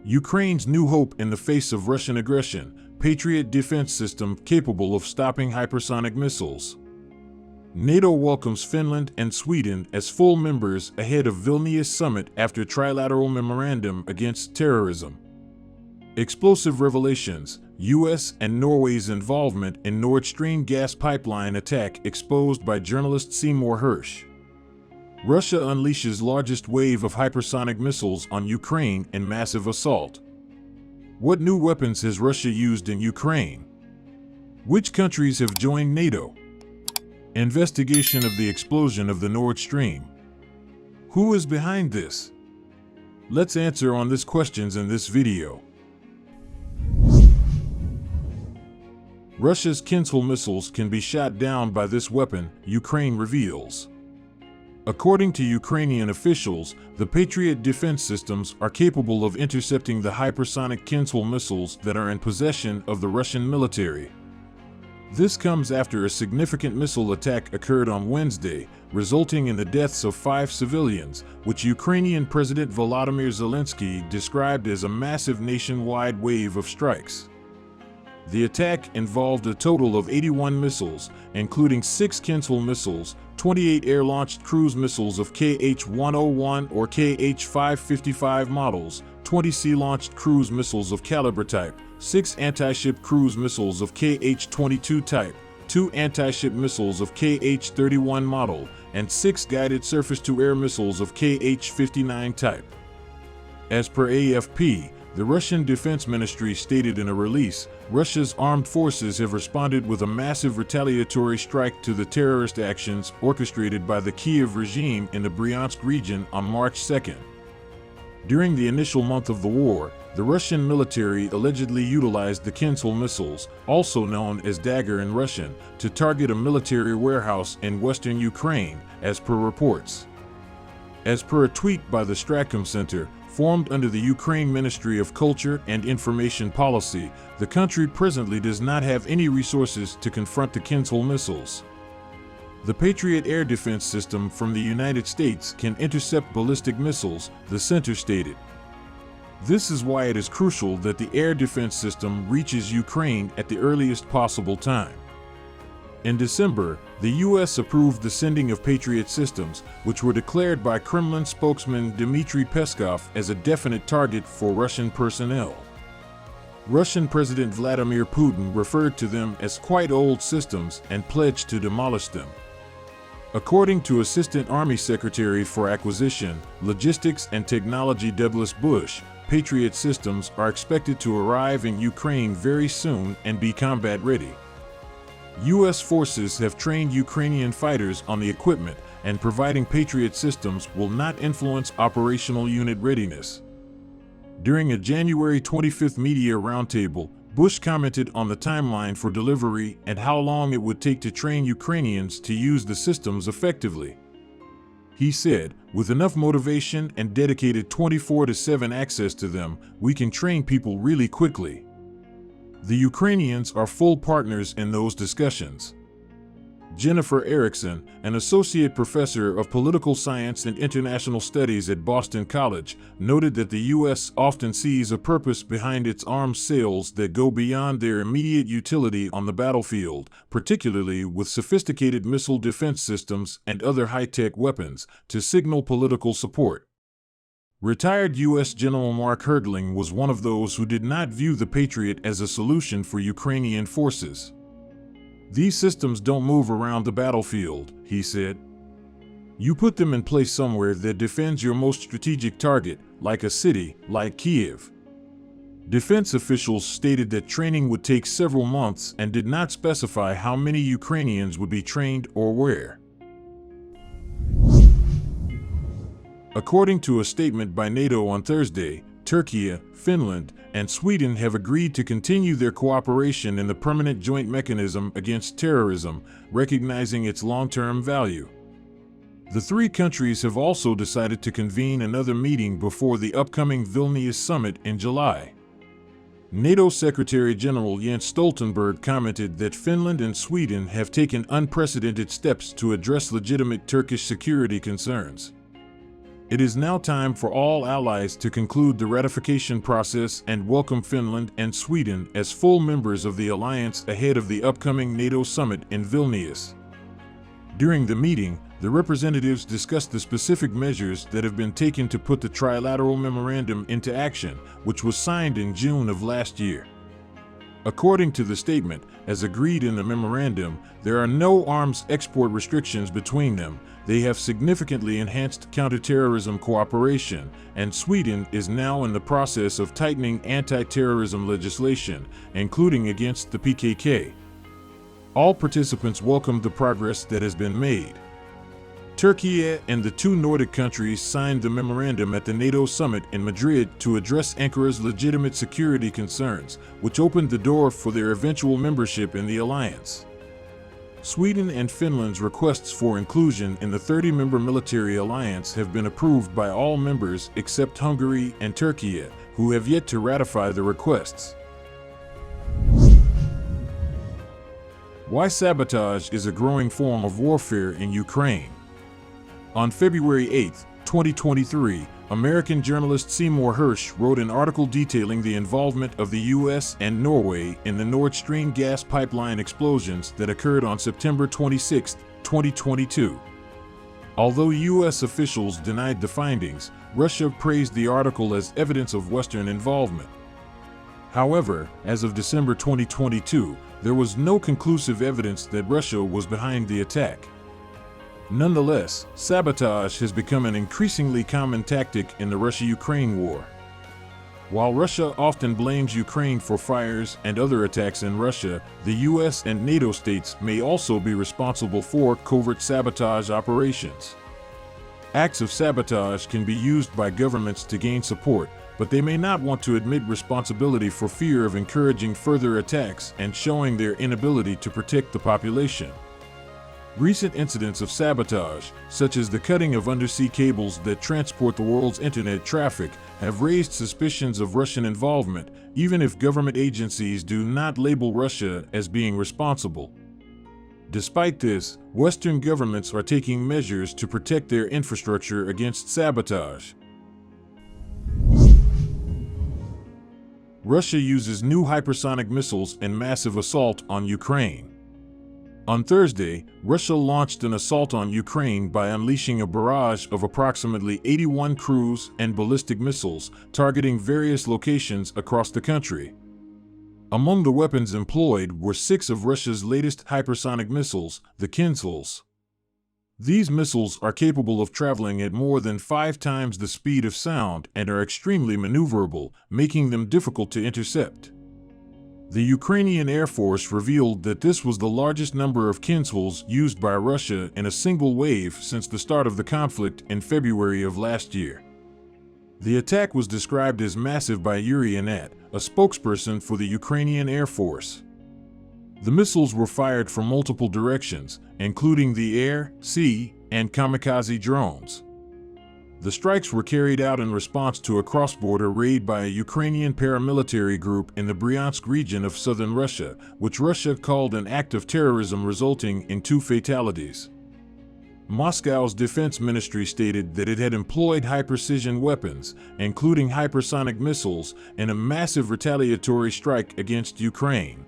Ukraine's new hope in the face of Russian aggression, Patriot defense system capable of stopping hypersonic missiles. NATO welcomes Finland and Sweden as full members ahead of Vilnius summit after trilateral memorandum against terrorism. Explosive revelations, US and Norway's involvement in Nord Stream gas pipeline attack exposed by journalist Seymour Hersh. Russia unleashes largest wave of hypersonic missiles on Ukraine in massive assault. What new weapons has Russia used in Ukraine? Which countries have joined NATO? Investigation of the explosion of the Nord Stream. Who is behind this? Let's answer on these questions in this video. Russia's Kinzhal missiles can be shot down by this weapon, Ukraine reveals. According to Ukrainian officials, the Patriot defense systems are capable of intercepting the hypersonic Kinzhal missiles that are in possession of the Russian military. This comes after a significant missile attack occurred on Wednesday, resulting in the deaths of 5 civilians, which Ukrainian President Volodymyr Zelensky described as a massive nationwide wave of strikes. The attack involved a total of 81 missiles, including 6 Kinzhal missiles, 28 air-launched cruise missiles of Kh-101 or Kh-555 models, 20 sea-launched cruise missiles of Calibre type, 6 anti-ship cruise missiles of Kh-22 type, 2 anti-ship missiles of Kh-31 model, and 6 guided surface-to-air missiles of Kh-59 type. As per AFP, the Russian Defense Ministry stated in a release, Russia's armed forces have responded with a massive retaliatory strike to the terrorist actions orchestrated by the Kiev regime in the Bryansk region on March 2nd. During the initial month of the war, the Russian military allegedly utilized the Kinzhal missiles, also known as Dagger in Russian, to target a military warehouse in western Ukraine, as per reports. As per a tweet by the Stratcom Center, formed under the Ukraine Ministry of Culture and Information Policy, the country presently does not have any resources to confront the Kinzhal missiles. The Patriot air defense system from the United States can intercept ballistic missiles, the center stated. This is why it is crucial that the air defense system reaches Ukraine at the earliest possible time. In December, the U.S. approved the sending of Patriot systems, which were declared by Kremlin spokesman Dmitry Peskov as a definite target for Russian personnel. Russian President Vladimir Putin referred to them as quite old systems and pledged to demolish them. According to Assistant Army Secretary for Acquisition, Logistics and Technology Douglas Bush, Patriot systems are expected to arrive in Ukraine very soon and be combat ready. U.S. forces have trained Ukrainian fighters on the equipment, and providing Patriot systems will not influence operational unit readiness. During a January 25th media roundtable, Bush commented on the timeline for delivery and how long it would take to train Ukrainians to use the systems effectively. He said, "With enough motivation and dedicated 24/7 access to them, we can train people really quickly." The Ukrainians are full partners in those discussions. Jennifer Erickson, an associate professor of political science and international studies at Boston College, noted that the U.S. often sees a purpose behind its arms sales that go beyond their immediate utility on the battlefield, particularly with sophisticated missile defense systems and other high-tech weapons, to signal political support. Retired U.S. General Mark Herdling was one of those who did not view the Patriot as a solution for Ukrainian forces. "These systems don't move around the battlefield," he said. "You put them in place somewhere that defends your most strategic target, like a city, like Kiev." Defense officials stated that training would take several months and did not specify how many Ukrainians would be trained or where. According to a statement by NATO on Thursday, Turkey, Finland, and Sweden have agreed to continue their cooperation in the Permanent Joint Mechanism against Terrorism, recognizing its long-term value. The 3 countries have also decided to convene another meeting before the upcoming Vilnius summit in July. NATO Secretary General Jens Stoltenberg commented that Finland and Sweden have taken unprecedented steps to address legitimate Turkish security concerns. It is now time for all allies to conclude the ratification process and welcome Finland and Sweden as full members of the alliance ahead of the upcoming NATO summit in Vilnius. During the meeting, the representatives discussed the specific measures that have been taken to put the trilateral memorandum into action, which was signed in June of last year. According to the statement, as agreed in the memorandum, there are no arms export restrictions between them. They have significantly enhanced counterterrorism cooperation, and Sweden is now in the process of tightening anti-terrorism legislation, including against the PKK. All participants welcomed the progress that has been made. Turkey and the two Nordic countries signed the memorandum at the NATO summit in Madrid to address Ankara's legitimate security concerns, which opened the door for their eventual membership in the alliance. Sweden and Finland's requests for inclusion in the 30-member military alliance have been approved by all members except Hungary and Turkey, who have yet to ratify the requests. Why sabotage is a growing form of warfare in Ukraine. On February 8, 2023, American journalist Seymour Hersh wrote an article detailing the involvement of the U.S. and Norway in the Nord Stream gas pipeline explosions that occurred on September 26, 2022. Although U.S. officials denied the findings, Russia praised the article as evidence of Western involvement. However, as of December 2022, there was no conclusive evidence that Russia was behind the attack. Nonetheless, sabotage has become an increasingly common tactic in the Russia-Ukraine war. While Russia often blames Ukraine for fires and other attacks in Russia, the US and NATO states may also be responsible for covert sabotage operations. Acts of sabotage can be used by governments to gain support, but they may not want to admit responsibility for fear of encouraging further attacks and showing their inability to protect the population. Recent incidents of sabotage, such as the cutting of undersea cables that transport the world's internet traffic, have raised suspicions of Russian involvement, even if government agencies do not label Russia as being responsible. Despite this, Western governments are taking measures to protect their infrastructure against sabotage. Russia uses new hypersonic missiles in massive assault on Ukraine. On Thursday, Russia launched an assault on Ukraine by unleashing a barrage of approximately 81 cruise and ballistic missiles, targeting various locations across the country. Among the weapons employed were 6 of Russia's latest hypersonic missiles, the Kinzhals. These missiles are capable of traveling at more than 5 times the speed of sound and are extremely maneuverable, making them difficult to intercept. The Ukrainian Air Force revealed that this was the largest number of Kinzhals used by Russia in a single wave since the start of the conflict in February of last year. The attack was described as massive by Yuri Anat, a spokesperson for the Ukrainian Air Force. The missiles were fired from multiple directions, including the air, sea, and kamikaze drones. The strikes were carried out in response to a cross-border raid by a Ukrainian paramilitary group in the Bryansk region of southern Russia, which Russia called an act of terrorism resulting in 2 fatalities. Moscow's defense ministry stated that it had employed high-precision weapons, including hypersonic missiles, in a massive retaliatory strike against Ukraine.